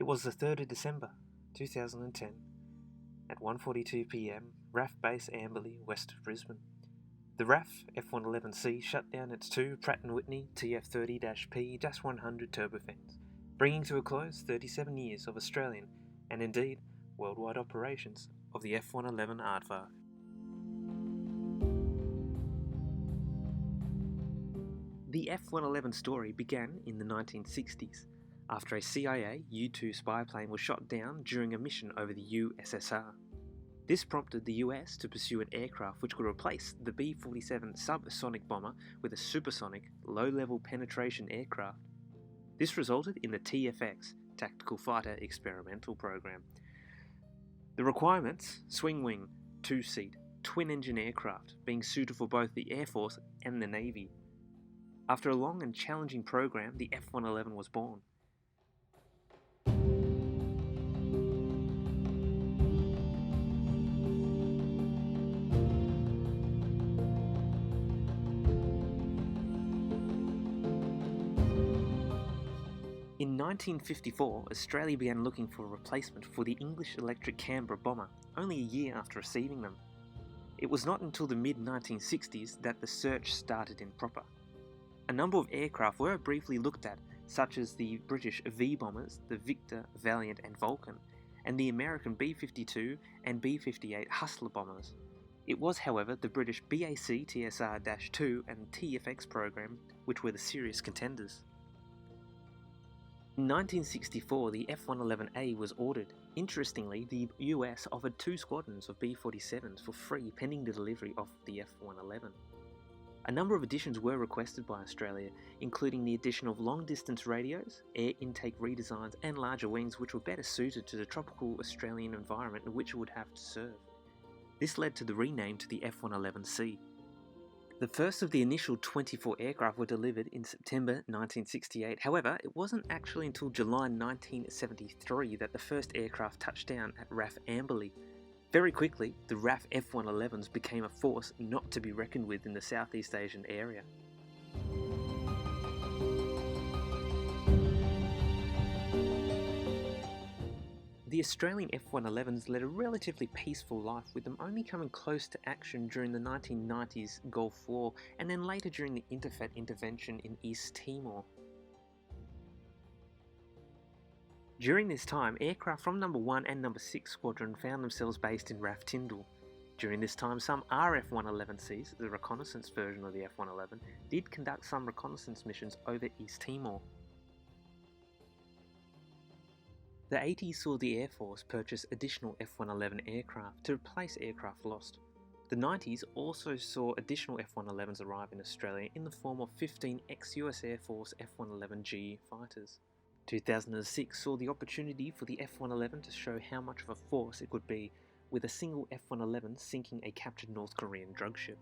It was the 3rd of December 2010 at 1:42 p.m, RAF Base Amberley, west of Brisbane. The RAF F111C shut down its two Pratt & Whitney TF30-P-100 turbofans, bringing to a close 37 years of Australian, and indeed worldwide operations of the F111 aardvark. The F111 story began in the 1960s, after a CIA U-2 spy plane was shot down during a mission over the USSR. This prompted the US to pursue an aircraft which could replace the B-47 subsonic bomber with a supersonic, low-level penetration aircraft. This resulted in the TFX, Tactical Fighter Experimental Program. The requirements: swing-wing, two-seat, twin-engine aircraft, being suited for both the Air Force and the Navy. After a long and challenging program, the F111 was born. In 1954, Australia began looking for a replacement for the English Electric Canberra bomber, only a year after receiving them. It was not until the mid-1960s that the search started in proper. A number of aircraft were briefly looked at, such as the British V-bombers, the Victor, Valiant and Vulcan, and the American B-52 and B-58 Hustler bombers. It was, however, the British BAC TSR-2 and TFX program which were the serious contenders. In 1964, the F111A was ordered. Interestingly, the US offered 2 squadrons of B-47s for free pending the delivery of the F111. A number of additions were requested by Australia, including the addition of long-distance radios, air intake redesigns and larger wings which were better suited to the tropical Australian environment in which it would have to serve. This led to the rename to the F111C. The first of the initial 24 aircraft were delivered in September 1968, however, it wasn't actually until July 1973 that the first aircraft touched down at RAF Amberley. Very quickly, the RAF F111s became a force not to be reckoned with in the Southeast Asian area. The Australian F111s led a relatively peaceful life, with them only coming close to action during the 1990s Gulf War and then later during the Interfet intervention in East Timor. During this time, aircraft from No. 1 and No. 6 Squadron found themselves based in RAF Tyndall. During this time, some RF-111Cs, the reconnaissance version of the F-111, did conduct some reconnaissance missions over East Timor. The 80s saw the Air Force purchase additional F-111 aircraft to replace aircraft lost. The 90s also saw additional F-111s arrive in Australia in the form of 15 ex-US Air Force F-111G fighters. 2006 saw the opportunity for the F-111 to show how much of a force it could be, with a single F-111 sinking a captured North Korean drug ship.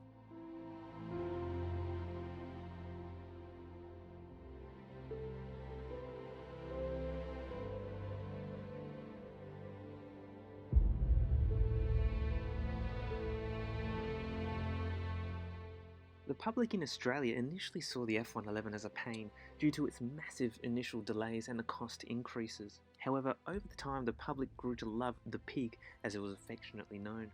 The public in Australia initially saw the F111 as a pain due to its massive initial delays and the cost increases. However, over the time the public grew to love the Pig, as it was affectionately known.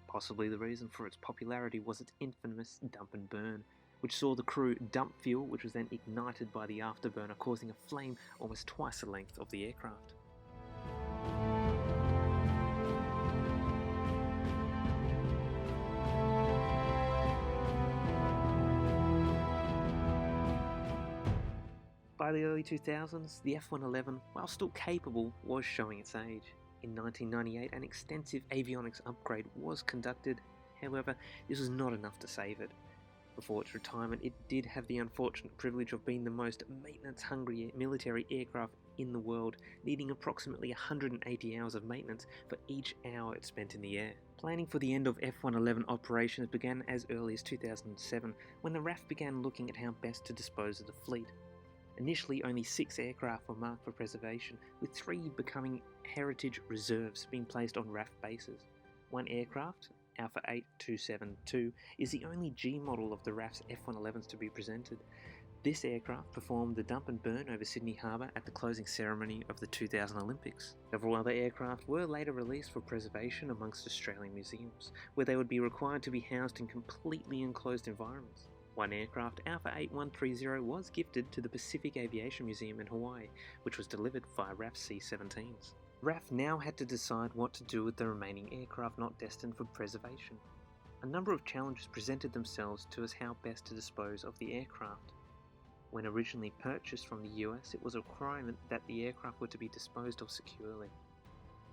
Possibly the reason for its popularity was its infamous dump and burn, which saw the crew dump fuel which was then ignited by the afterburner, causing a flame almost twice the length of the aircraft. By the early 2000s, the F111, while still capable, was showing its age. In 1998, an extensive avionics upgrade was conducted, however, this was not enough to save it. Before its retirement, it did have the unfortunate privilege of being the most maintenance-hungry military aircraft in the world, needing approximately 180 hours of maintenance for each hour it spent in the air. Planning for the end of F111 operations began as early as 2007, when the RAF began looking at how best to dispose of the fleet. Initially, only 6 aircraft were marked for preservation, with 3 becoming heritage reserves being placed on RAF bases. One aircraft, Alpha 8272, is the only G model of the RAF's F111s to be presented. This aircraft performed the dump and burn over Sydney Harbour at the closing ceremony of the 2000 Olympics. Several other aircraft were later released for preservation amongst Australian museums, where they would be required to be housed in completely enclosed environments. One aircraft, Alpha 8130, was gifted to the Pacific Aviation Museum in Hawaii, which was delivered via RAF C-17s. RAF now had to decide what to do with the remaining aircraft not destined for preservation. A number of challenges presented themselves to us how best to dispose of the aircraft. When originally purchased from the US, it was a requirement that the aircraft were to be disposed of securely.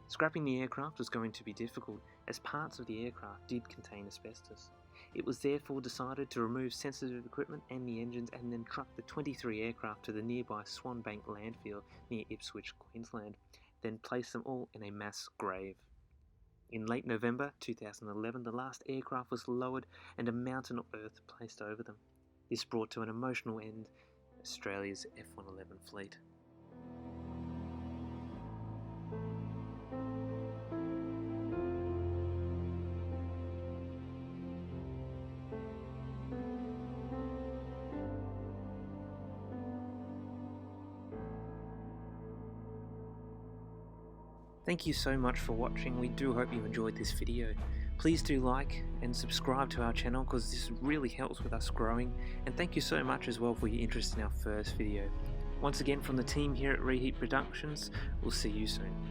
Scrapping the aircraft was going to be difficult, as parts of the aircraft did contain asbestos. It was therefore decided to remove sensitive equipment and the engines and then truck the 23 aircraft to the nearby Swanbank landfill near Ipswich, Queensland, then place them all in a mass grave. In late November 2011, the last aircraft was lowered and a mountain of earth placed over them. This brought to an emotional end Australia's F-111 fleet. Thank you so much for watching. We do hope you enjoyed this video. Please do like and subscribe to our channel because this really helps with us growing, and thank you so much as well for your interest in our first video. Once again from the team here at Reheat Productions, we'll see you soon.